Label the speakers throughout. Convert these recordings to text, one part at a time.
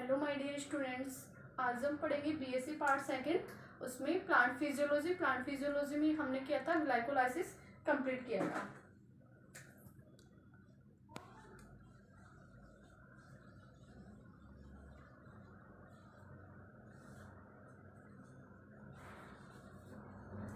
Speaker 1: Hello my dear students, आज हम पढ़ेंगे बीएससी पार्ट सेकंड। उसमें प्लांट फिजियोलॉजी में हमने किया था ग्लाइकोलाइसिस कंप्लीट किया था।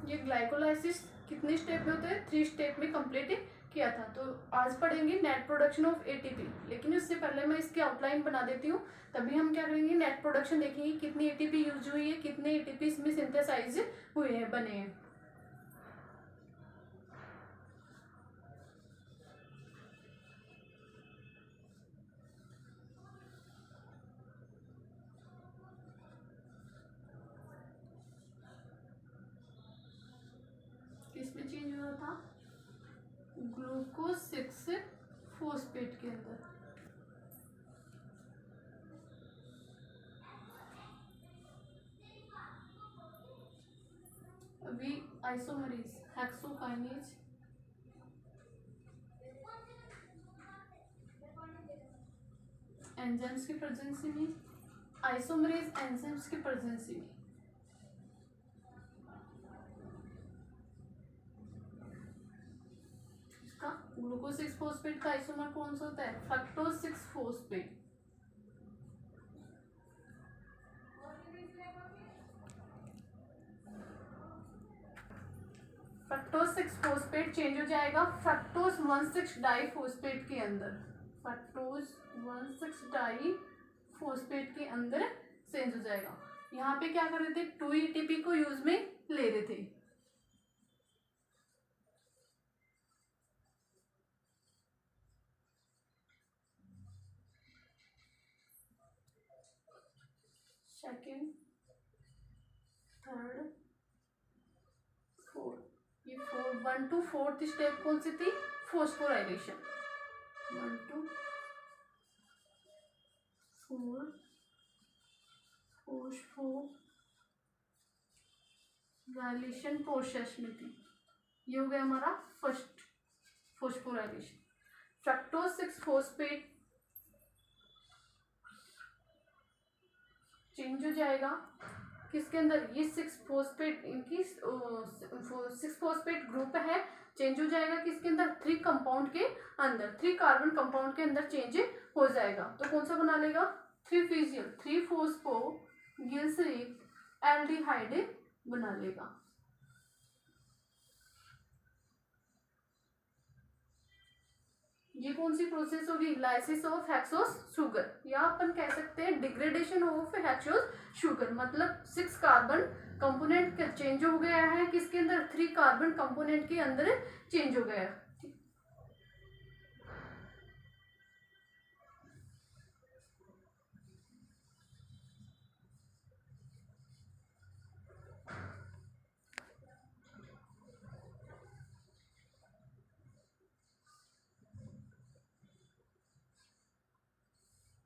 Speaker 1: ये ग्लाइकोलाइसिस कितने स्टेप में होते हैं? 3 स्टेप में कंप्लीट किया था। तो आज पढ़ेंगे नेट प्रोडक्शन ऑफ एटीपी, लेकिन उससे पहले मैं इसकी आउटलाइन बना देती हूँ। तभी हम क्या करेंगे, नेट प्रोडक्शन देखेंगे, कितनी एटीपी यूज हुई है, कितने एटीपी इसमें सिंथेसाइज हुए हैं, बने हैं। किसमें चेंज हुआ था? ग्लूकोज 6 फोस्फेट के अंदर। अभी आइसोमरेज हेक्सोकाइनेज एंजाइम्स की प्रेजेंसी में, आइसोमरेज एंजाइम्स की प्रेजेंसी में इसका ग्लूकोज 6 फोस्फेट का आइसोमर कौन सा होता है? Fructose 6 phosphate. Fructose 6 phosphate change हो जाएगा फ्रक्टोज 1,6 डाइफोस्फेट के अंदर। फ्रक्टोज 1,6 डाइफोस्फेट के अंदर चेंज हो जाएगा। यहाँ पे क्या कर रहे थे? 2 एटीपी को यूज में ले रहे थे। सेकेंड, थर्ड, फोर्थ, ये 1 to 4th स्टेप कौन सी थी? फॉस्फोराइलेशन। 1 to 4 फॉस्फोराइलेशन प्रोसेस में थी। ये हो गया हमारा first phosphorylation. Fructose 6 phosphate change हो जाएगा किसके अंदर? ये 6 फोस्फेट, इनकी 6 फोस्फेट ग्रुप है, चेंज हो जाएगा किसके अंदर? 3 कंपाउंड के अंदर, 3 कार्बन कंपाउंड के अंदर चेंज हो जाएगा। तो कौन सा बना लेगा? 3 फिजियल 3 फोस्फो ग्लिसरिक एल्डिहाइड बना लेगा। ये कौन सी प्रोसेस होगी? लाइसिस ऑफ हेक्सोस शुगर, या अपन कह सकते हैं डिग्रेडेशन ऑफ हेक्सोस शुगर। मतलब 6 कार्बन कंपोनेंट चेंज हो गया है किसके अंदर? 3 कार्बन कंपोनेंट के अंदर चेंज हो गया है।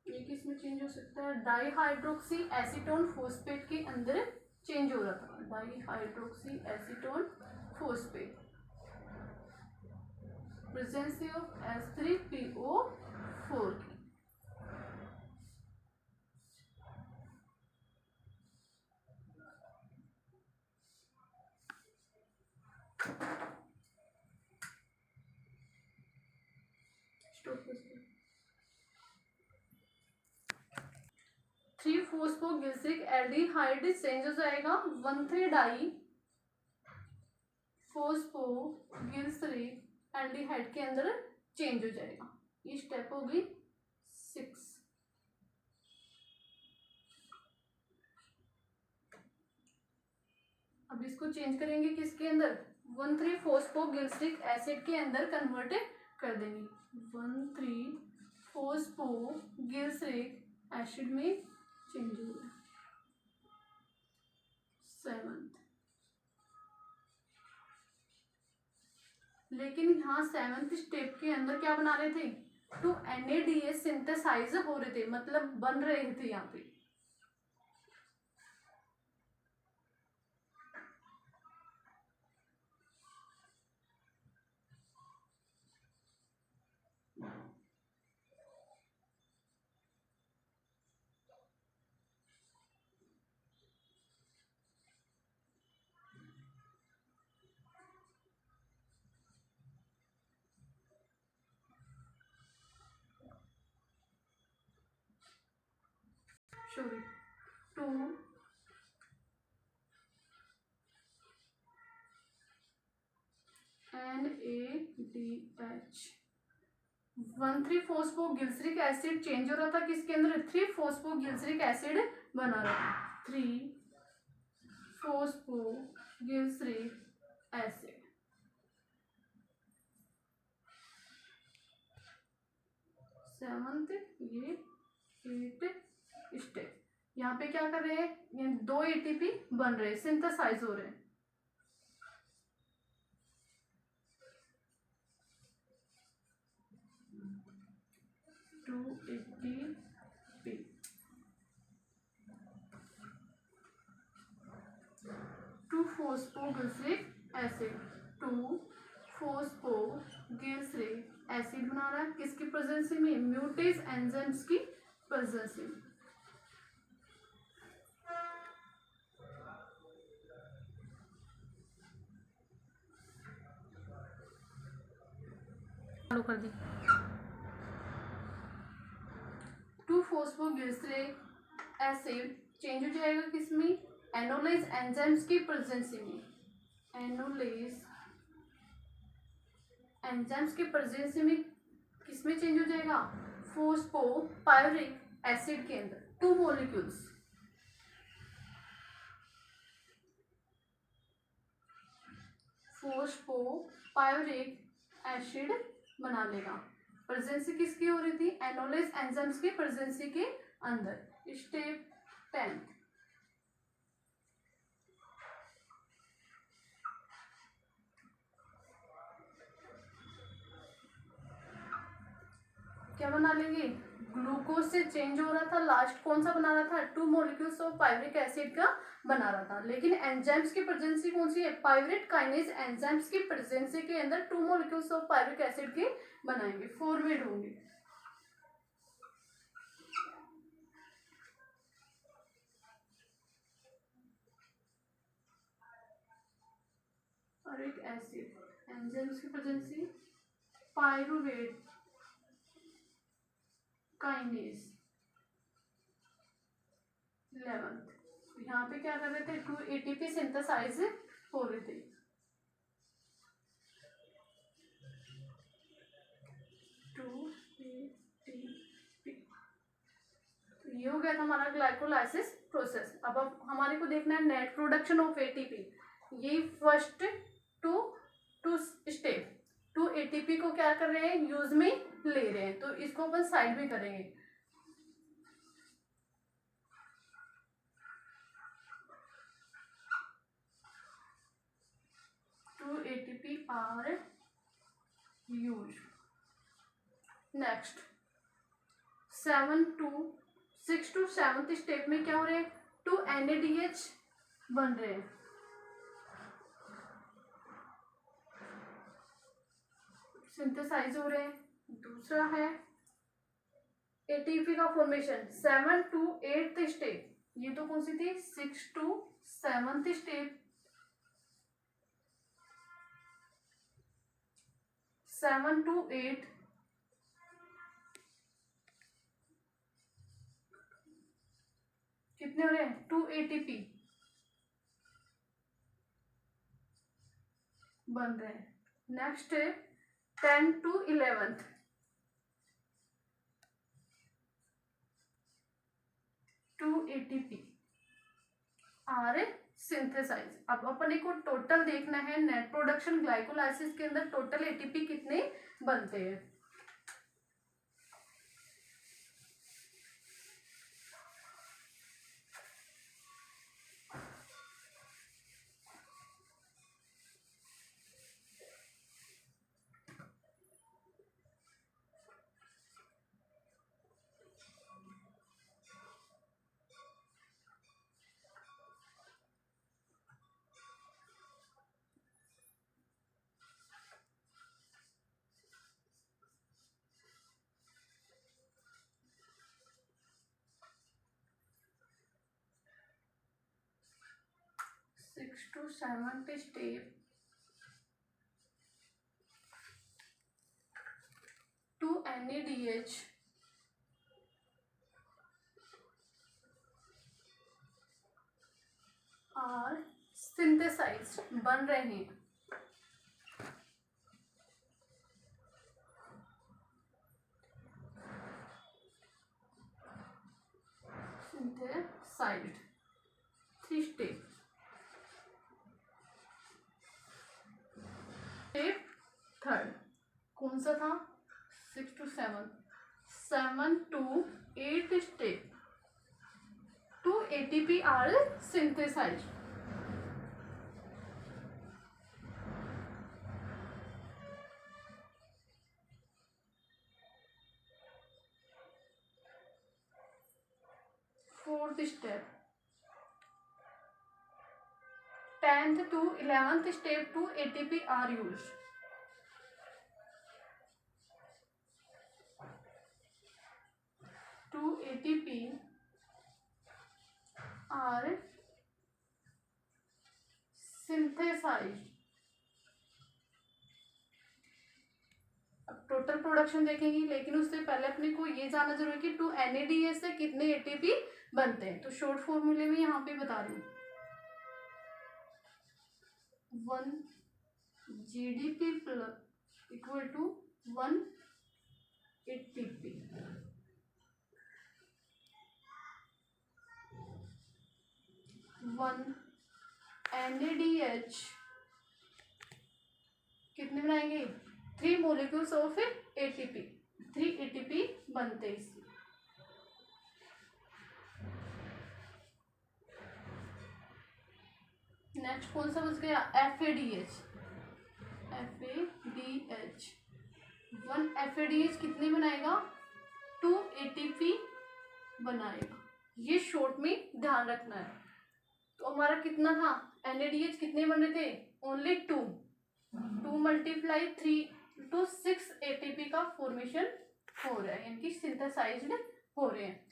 Speaker 1: ये किसमें चेंज हो सकता है? डाईहाइड्रोक्सी एसीटोन फोस्फेट के अंदर चेंज हो रहा था। Dihydroxy acetone phosphate, presence of H3PO4 की। स्टॉप 3 फोस्फोग्लिसरिक एल्डिहाइड चेंज हो जाएगा 1,3 डाई फोस्फोग्लिसरिक एल्डिहाइड के अंदर चेंज हो जाएगा। ये स्टेप होगी 6। अब इसको चेंज करेंगे किसके अंदर? 1,3 फोस्फोग्लिसरिक एसिड के अंदर कन्वर्ट कर देंगे। 1,3 फोस्फोग्लिसरिक एसिड में चेंज हो गया। 7th, लेकिन यहाँ 7th स्टेप के अंदर क्या बना रहे थे? 2 NADH सिंथेसाइज हो रहे थे, मतलब बन रहे थे यहाँ पे। सॉरी 2 NADH 1,3-फॉस्फोग्लिसरिक एसिड चेंज हो रहा था किसके अंदर, 3-फॉस्फोग्लिसरिक एसिड बना रहा था, 3-फॉस्फोग्लिसरिक एसिड। 7th ये 8 स्टेप, यहाँ पे क्या कर रहे हैं, ये 2 ATP बन रहे हैं, सिंथेसाइज हो रहे हैं। टू ATP 2-फॉस्फोग्लिसरिक एसिड, 2-फॉस्फोग्लिसरिक एसिड बना रहा है किसकी प्रेजेंसी में, म्यूटेज एंजाइम्स की प्रेजेंसी में। चालू कर दी। 2-फॉस्फोग्लिसरिक एसिड चेंज हो जाएगा किसमें, एनोलेज एंजाइम्स की प्रेजेंसी में, एनोलेज एंजाइम्स की प्रेजेंसी में किसमें चेंज हो जाएगा, फॉस्फोपायरिक एसिड के अंदर 2 मॉलिक्यूल्स, फॉस्फोपायरिक एसिड बना लेगा। प्रेजेंसी किसकी हो रही थी, एनोलेज एंजाइम्स की प्रेजेंसी के अंदर। स्टेप 10 क्या बना लेंगे, ग्लूकोज से चेंज हो रहा था, लास्ट कौन सा बना रहा था, 2 मॉलिक्यूल्स ऑफ पायरिक एसिड का बना रहा था, लेकिन एंजाइम्स की प्रेजेंसी कौन सी है, पायरेट काइनेज एंजाइम्स की प्रेजेंसी के अंदर 2 मॉलिक्यूल्स ऑफ पायरिक एसिड के बनाएंगे, फॉरवर्ड होंगे। पायरिक एसिड एंजाइम्स की प्रेजेंसी, पायरुवेट काइनेज 11th, यहाँ पे क्या कर रहे थे, 2 ATP सिंथेसाइज हो रहे थे। ये हो गया था हमारा ग्लाइकोलाइसिस प्रोसेस। अब हमारे को देखना है नेट प्रोडक्शन ऑफ ATP। ये फर्स्ट टू स्टेप 2 ATP को क्या कर रहे हैं, यूज में ले रहे हैं, तो इसको अपन साइड में करेंगे। Two ATP are use. Next 6 to 7th step में क्या हो रहे हैं, 2 NADH बन रहे हैं, सिंथेसाइज हो रहे हैं। दूसरा है ATP का फॉर्मेशन 7 to 8th स्टेप, ये तो कौन सी थी, 6 to 7th स्टेप, 7 to 8 कितने हो रहे हैं, 2 ATP बन रहे हैं। Next 10 to 11th 2 ATP are synthesize. अब अपने को टोटल देखना है नेट प्रोडक्शन ग्लाइकोलाइसिस के अंदर टोटल ATP कितने बनते हैं। Six two 7th step 2 NADH are synthesized, बन रहे हैं। Synthesized, 3 step. स्टेप थर्ड कौन सा था? 6 to 7, 7 to 8 step, 2 ATP are synthesized. Fourth step, 10th to 11th step, 2 ATP are used. 2 ATP are synthesized. अब टोटल प्रोडक्शन देखेंगे, लेकिन उससे पहले अपने को ये जानना जरूरी है कि 2 NADH से कितने ATP बनते हैं। तो शॉर्ट फॉर्मूले में यहाँ पे बता रही हूँ, 1 GDP plus equal to 1 ATP। One NADH कितने बनाएंगे? 3 मोलिक्यूल्स ऑफ ATP, 3 ATP बनते हैं इससे। नेक्स्ट कौन सा बच गया? FADH। 1 FADH कितने बनाएगा? 2 ATP बनाएगा। ये शॉर्ट में ध्यान रखना है। तो हमारा कितना था? NADH कितने बन रहे थे? ओनली 2 मल्टीप्लाई 3 to 6 ATP का फॉर्मेशन हो रहा है, यानी कि सिंथेसाइज्ड हो रहे हैं।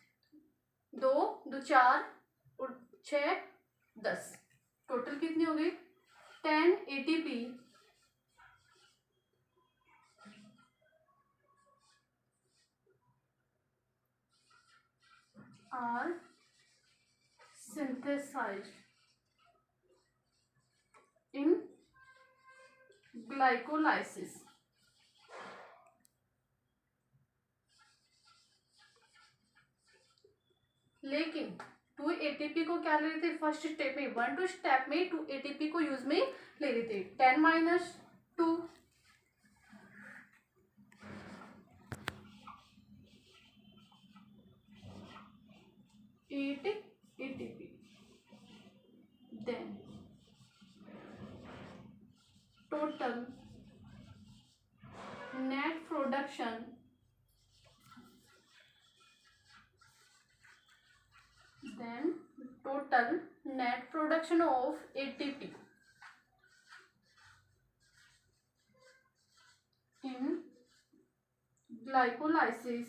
Speaker 1: 2 2 4 और 6 10, टोटल कितनी हो गई? 10 ATP are synthesized in glycolysis. लेकिन 2 ATP को क्या ले रहे थे? फर्स्ट स्टेप में 1 2 स्टेप में 2 ATP को यूज में ले रहे थे। 10 minus 2, 8 ATP। Then total net production of ATP in glycolysis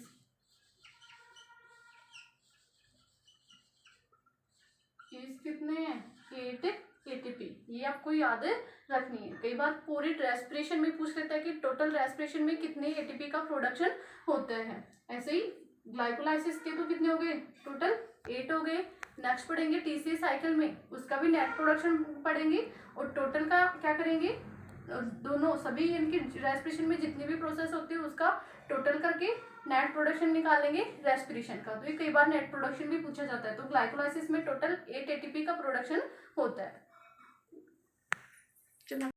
Speaker 1: is कितने हैं? 8 ATP। ये आपको याद रखनी है। कई बार पूरी रेस्पिरेशन में पूछ लेता है कि टोटल रेस्पिरेशन में कितने ATP का प्रोडक्शन होता है। ऐसे ही ग्लाइकोलाइसिस के तो कितने हो गए? टोटल 8 हो गए। नेक्स्ट पढ़ेंगे TCA साइकिल में, उसका भी नेट प्रोडक्शन पढ़ेंगे और टोटल का क्या करेंगे? दोनों सभी इनकी रेस्पिरेशन में जितनी भी प्रोसेस होती है उसका टोटल करके नेट प्रोडक्शन निकालेंगे रेस्पिरेशन का। तो ये कई बार नेट प्रोडक्शन भी पूछा जाता है। तो ग्लाइकोलाइसिस में टोटल 8 ATP का प्रोडक्शन होता है।